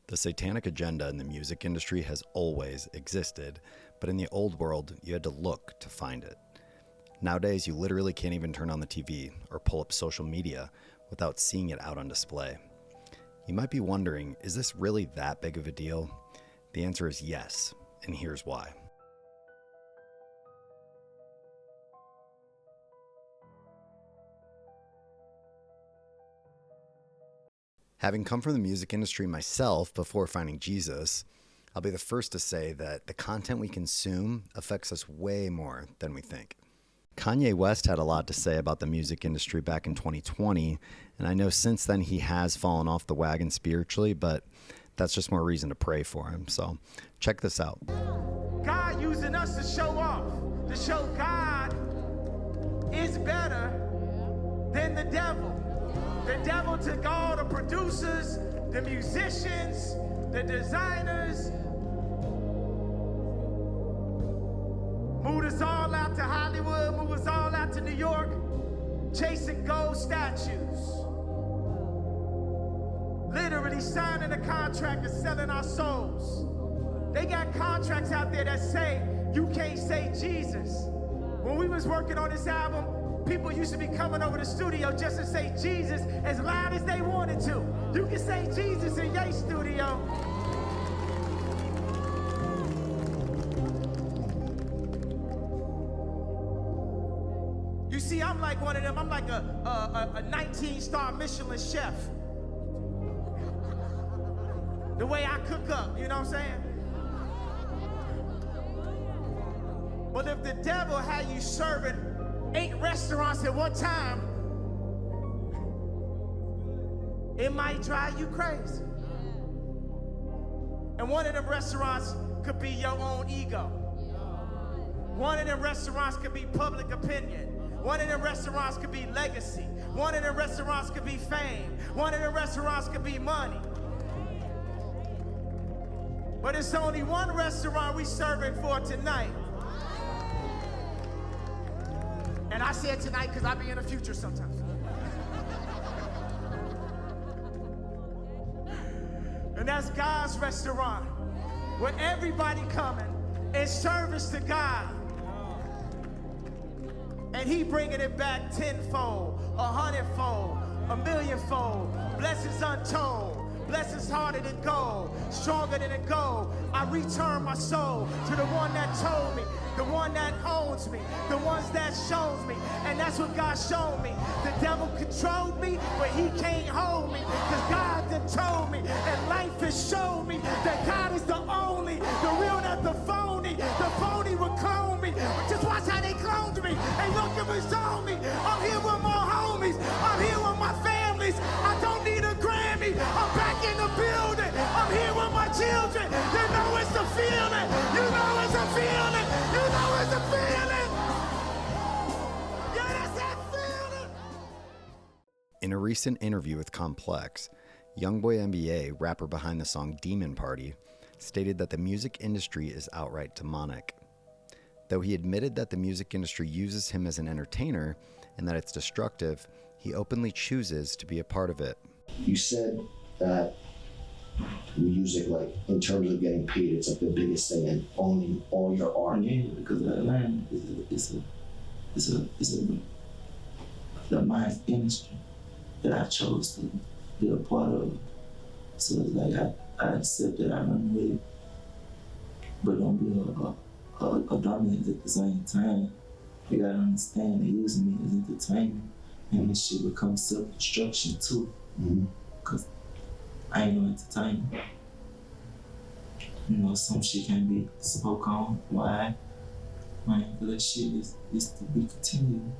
The satanic agenda in the music industry has always existed, but in the old world, you had to look to find it. Nowadays, you literally can't even turn on the TV or pull up social media without seeing it out on display. You might be wondering, is this really that big of a deal? The answer is yes, and here's why. Having come from the music industry myself before finding Jesus, I'll be the first to say that the content we consume affects us way more than we think. Kanye West had a lot to say about the music industry back in 2020, and I know since then he has fallen off the wagon spiritually, but that's just more reason to pray for him. So check this out. God using us to show off, to show God is better than the devil. The devil took all the producers, the musicians, the designers, moved us all out to Hollywood, moved us all out to New York, chasing gold statues. Literally signing a contract and selling our souls. They got contracts out there that say, you can't say Jesus. When we was working on this album, people used to be coming over the studio just to say Jesus as loud as they wanted to. You can say Jesus in your studio. You see, I'm like one of them. I'm like a 19-star Michelin chef. The way I cook up, you know what I'm saying? But if the devil had you serving 8 restaurants at one time, it might drive you crazy. And one of them restaurants could be your own ego. One of them restaurants could be public opinion. One of them restaurants could be legacy. One of them restaurants could be fame. One of them restaurants could be money. But it's only one restaurant we serving for tonight. And I say it tonight because I be in the future sometimes. And that's God's restaurant, where everybody coming in service to God. And he bringing it back 10-fold, 100-fold, 1,000,000-fold, blessings untold. Blessings harder than gold, stronger than a gold. I return my soul to the one that told me, the one that owns me, the ones that shows me. And that's what God showed me. The devil controlled me, but he can't hold me. Because God done told me, and life has shown me that God is the only, the real, not the phony. The phony will clone me. Just watch how they cloned me. And look at me, show me. I'm here with my homies. I'm here with my families. I don't need a Grammy. I'm back in the building. I'm here with my children. You know it's a feeling. You know it's a feeling. You know it's a feeling. Yeah, that's that feeling. In a recent interview with Complex, Youngboy NBA, rapper behind the song Demon Party, stated that the music industry is outright demonic. Though he admitted that the music industry uses him as an entertainer and that it's destructive, he openly chooses to be a part of it. You said that music, like in terms of getting paid, it's like the biggest thing in owning all your art. Yeah, because Atlanta is the mind industry that I chose to be a part of. So it's like I accept that I run with it, but don't be a dominant at the same time. You gotta understand they using me as entertainment, and this shit becomes self-destruction too. Cause I ain't no entertainer. You know, some shit can be spoke on. Why? Man, that shit is to be continued.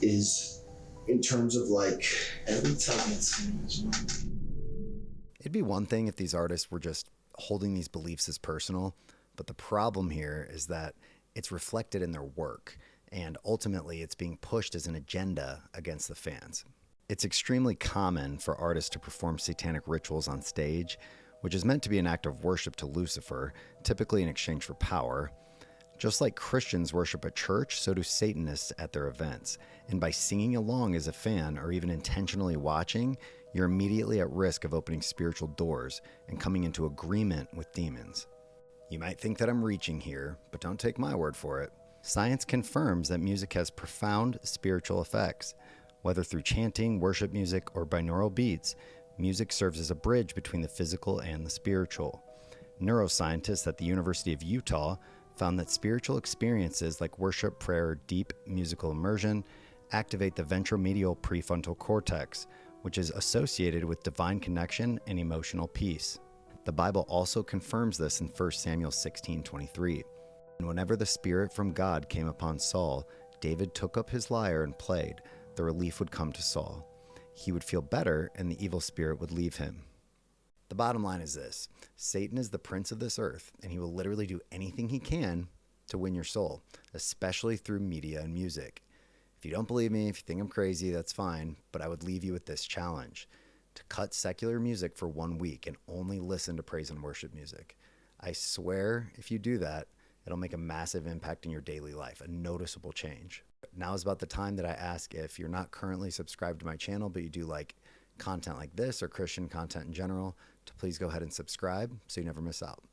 Is in terms of like every time it's It'd be one thing if these artists were just holding these beliefs as personal, but the problem here is that it's reflected in their work, and ultimately it's being pushed as an agenda against the fans. It's extremely common for artists to perform satanic rituals on stage, which is meant to be an act of worship to Lucifer, typically in exchange for power. Just like Christians worship a church, so do Satanists at their events. And by singing along as a fan or even intentionally watching, you're immediately at risk of opening spiritual doors and coming into agreement with demons. You might think that I'm reaching here, but don't take my word for it. Science confirms that music has profound spiritual effects. Whether through chanting, worship music, or binaural beats, music serves as a bridge between the physical and the spiritual. Neuroscientists at the University of Utah found that spiritual experiences like worship, prayer, deep musical immersion activate the ventromedial prefrontal cortex, which is associated with divine connection and emotional peace. The Bible also confirms this in 1 Samuel 16:23. And whenever the Spirit from God came upon Saul, David took up his lyre and played. The relief would come to Saul. He would feel better, and the evil spirit would leave him. The bottom line is this: Satan is the prince of this earth, and he will literally do anything he can to win your soul, especially through media and music. If you don't believe me, if you think I'm crazy, that's fine, but I would leave you with this challenge: to cut secular music for 1 week and only listen to praise and worship music. I swear, if you do that, it'll make a massive impact in your daily life, a noticeable change. Now is about the time that I ask, if you're not currently subscribed to my channel, but you do like content like this or Christian content in general, to please go ahead and subscribe so you never miss out.